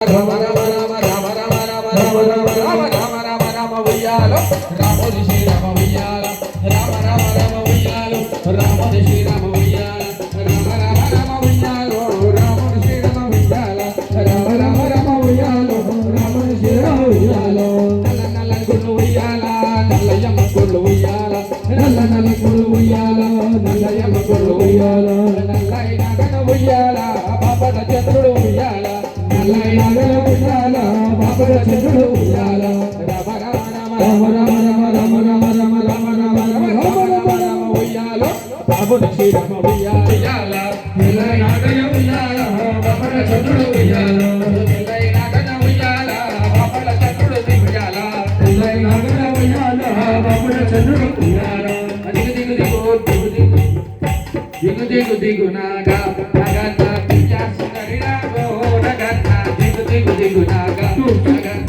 రామ రామ రామ రామ రామ రామ రామ రామ రామ రామ రామ రామ ఉయ్యాలో రాముడి శ్రీరామ ఉయ్యాలో రామ రామ రామ ఉయ్యాలో రాముడి శ్రీరామ ఉయ్యాలో రామ రామ రామ ఉయ్యాలో రాముడి శ్రీరామ ఉయ్యాలో రామ రామ రామ ఉయ్యాలో రాముడి శ్రీరామ ఉయ్యాలో నల్ల నల్ల గుళ్ళు ఉయ్యాల నల్లయమ్మ గుళ్ళు ఉయ్యాల నల్ల నల్ల గుళ్ళు ఉయ్యాల నల్లయమ్మ గుళ్ళు ఉయ్యాల నల్లైన గణ ఉయ్యాల బాపట చంద్రుడు ఉయ్యాల నల్లైన ఉయ్యాల బాపట చంద్రుడు ఉయ్యాల రామ రామ రామ రామ రామ రామ రామ రామ రామ రామ రామ రామ రామ ఉయ్యాల బాపుని శ్రీరామ ఉయ్యాల నల్లైన గణ ఉయ్యాల బాపట చంద్రుడు ఉయ్యాల నల్లైన గణ ఉయ్యాల బాపట చంద్రుడు ఉయ్యాల నల్లైన గణ ఉయ్యాల బాపట చంద్రుడు ఉయ్యాల దిగు దిగు దిగు దిగు దిగు దిగు దిగు నాగా నాగా నాగా దిగు దిగు నాగా